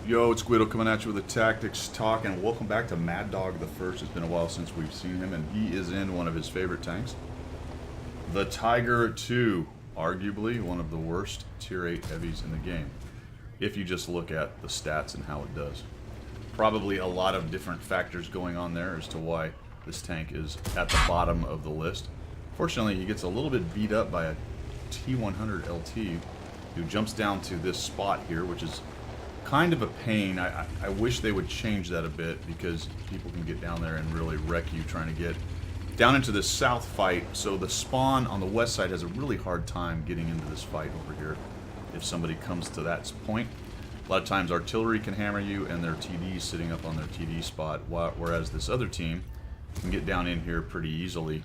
Yo, it's Guido coming at you with a tactics talk, and welcome back to Madogthefirst. It's been a while since we've seen him, and he is in one of his favorite tanks. The Tiger 2, arguably one of the worst tier 8 heavies in the game, if you just look at the stats and how it does. Probably a lot of different factors going on there as to why this tank is at the bottom of the list. Fortunately, he gets a little bit beat up by a T100 LT who jumps down to this spot here, which is kind of a pain. I wish they would change that a bit, because people can get down there and really wreck you trying to get down into this south fight. So the spawn on the west side has a really hard time getting into this fight over here if somebody comes to that point. A lot of times artillery can hammer you and their TD's sitting up on their TD spot, whereas this other team can get down in here pretty easily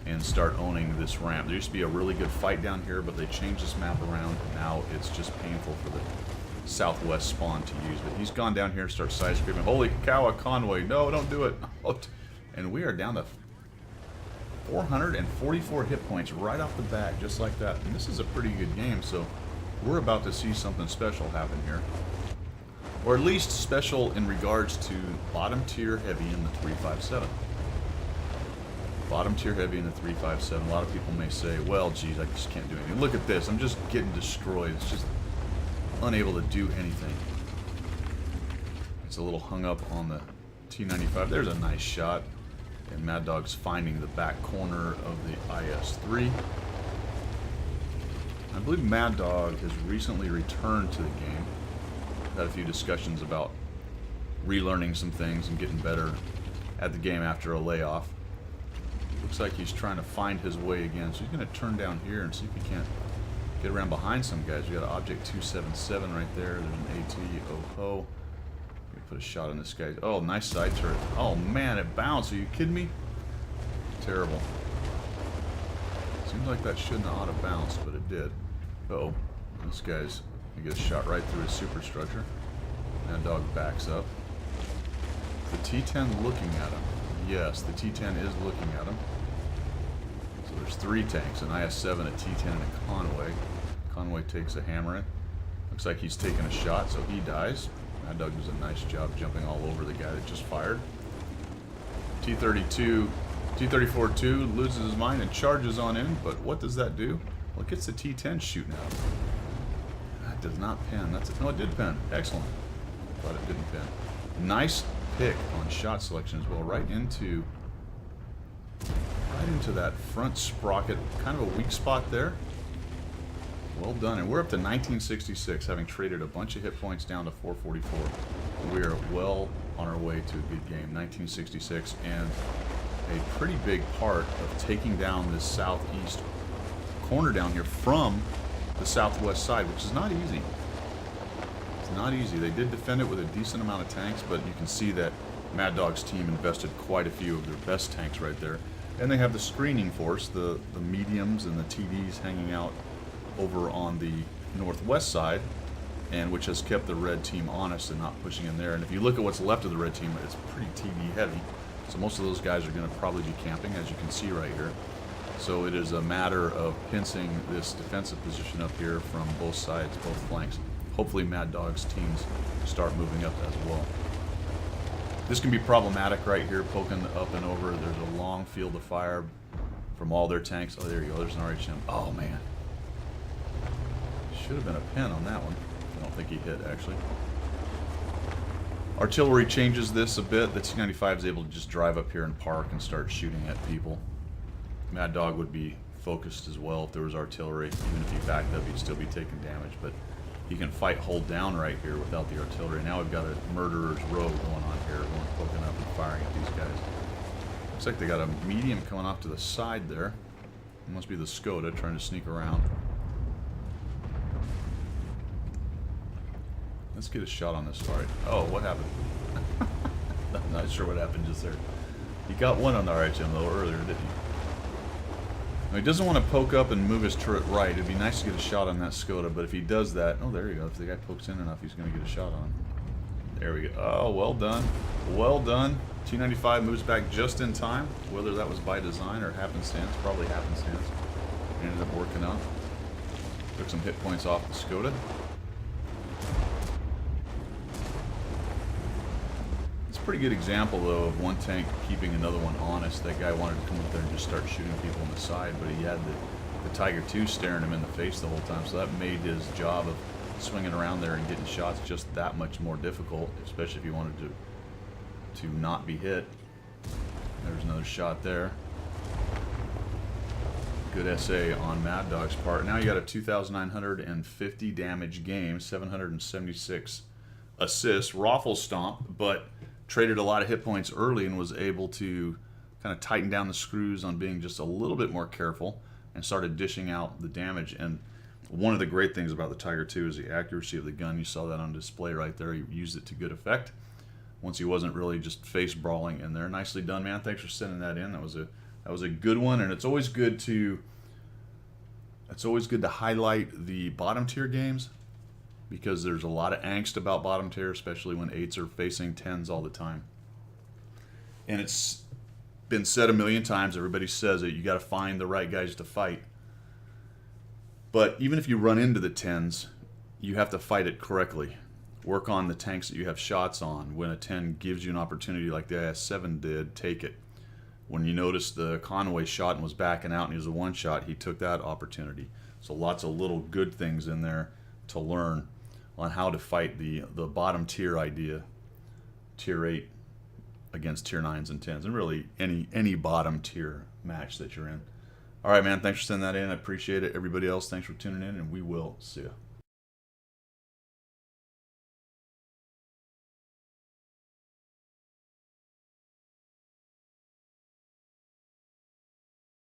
and start owning this ramp. There used to be a really good fight down here, but they changed this map around, and now it's just painful for the southwest spawn to use. But he's gone down here and starts side screaming, "Holy cow, a convoy, no, don't do it." And we are down to 444 hit points right off the bat, just like that. And this is a pretty good game, so we're about to see something special happen here. Or at least special in regards to bottom tier heavy in the 357. Bottom tier heavy in the 357. A lot of people may say, well, geez, I just can't do anything. Look at this, I'm just getting destroyed. It's just unable to do anything. It's a little hung up on the T95. There's a nice shot. And Mad Dog's finding the back corner of the IS-3. I believe Mad Dog has recently returned to the game. Had a few discussions about relearning some things and getting better at the game after a layoff. Looks like he's trying to find his way again, so he's going to turn down here and see if he can't get around behind some guys. We got an Object 277 right there. There's an AT. Oh ho. Let me put a shot on this guy. Oh, nice side turret. Oh man, it bounced. Are you kidding me? Terrible. Seems like that shouldn't have auto bounced, but it did. Uh-oh. This guy's gonna get a shot right through his superstructure. Mad Dog backs up. The T10 looking at him. Yes, the T10 is looking at him. So there's three tanks, an IS-7, a T-10, and a Convoy. Convoy takes a hammer in. Looks like he's taking a shot, so he dies. Mad Dog does a nice job jumping all over the guy that just fired. T-34-2 loses his mind and charges on in, but what does that do? Well, it gets the T-10 shooting at him. That does not pin. That's it. No, it did pin. Excellent. But it didn't pin. Nice pick on shot selection as well, right into that front sprocket, kind of a weak spot there. Well done, and we're up to 1966, having traded a bunch of hit points down to 444. We are well on our way to a good game. 1966, and a pretty big part of taking down this southeast corner down here from the southwest side, which is not easy. It's not easy. They did defend it with a decent amount of tanks, but you can see that Mad Dog's team invested quite a few of their best tanks right there. And they have the screening force, the mediums and the TDs hanging out over on the northwest side, and which has kept the red team honest and not pushing in there. And if you look at what's left of the red team, it's pretty TD heavy. So most of those guys are going to probably be camping, as you can see right here. So it is a matter of pincing this defensive position up here from both sides, both flanks. Hopefully Mad Dog's teams start moving up as well. This can be problematic right here, poking up and over. There's a long field of fire from all their tanks. Oh, there you go. There's an RHM. Oh, man. Should have been a pin on that one. I don't think he hit, actually. Artillery changes this a bit. The T-95 is able to just drive up here and park and start shooting at people. Mad Dog would be focused as well if there was artillery. Even if he backed up, he'd still be taking damage. But he can fight hold down right here without the artillery. Now we've got a murderer's row going on here. Everyone's poking up and firing at these guys. Looks like they got a medium coming off to the side there. It must be the Skoda trying to sneak around. Let's get a shot on this. Alright. Oh, what happened? I'm not sure what happened just there. He got one on the RHM though earlier, didn't he? Now, he doesn't want to poke up and move his turret right. It'd be nice to get a shot on that Skoda, but if he does that... Oh, there you go. If the guy pokes in enough, he's going to get a shot on him. There we go. Oh, well done. Well done. T-95 moves back just in time. Whether that was by design or happenstance, probably happenstance. It ended up working out. Took some hit points off the Skoda. pretty good example, though, of one tank keeping another one honest. That guy wanted to come up there and just start shooting people in the side, but he had the Tiger II staring him in the face the whole time, so that made his job of swinging around there and getting shots just that much more difficult, especially if you wanted to not be hit. There's another shot there. Good essay on Mad Dog's part. Now you got a 2,950 damage game, 776 assists. Raffle stomp, but traded a lot of hit points early and was able to kind of tighten down the screws on being just a little bit more careful and started dishing out the damage. And one of the great things about the Tiger II is the accuracy of the gun. You saw that on display right there. He used it to good effect once he wasn't really just face brawling in there. Nicely done, man. Thanks for sending that in. That was a good one, and it's always good to highlight the bottom tier games because there's a lot of angst about bottom tier, especially when 8s are facing 10s all the time. And it's been said a million times, everybody says it, you got to find the right guys to fight. But even if you run into the 10s, you have to fight it correctly. Work on the tanks that you have shots on. When a 10 gives you an opportunity like the IS-7 did, take it. When you notice the Conway shot and was backing out and he was a one-shot, he took that opportunity. So lots of little good things in there to learn on how to fight the bottom tier idea, tier 8 against tier 9s and 10s, and really any bottom tier match that you're in. All right, man, thanks for sending that in. I appreciate it. Everybody else, thanks for tuning in, and we will see you.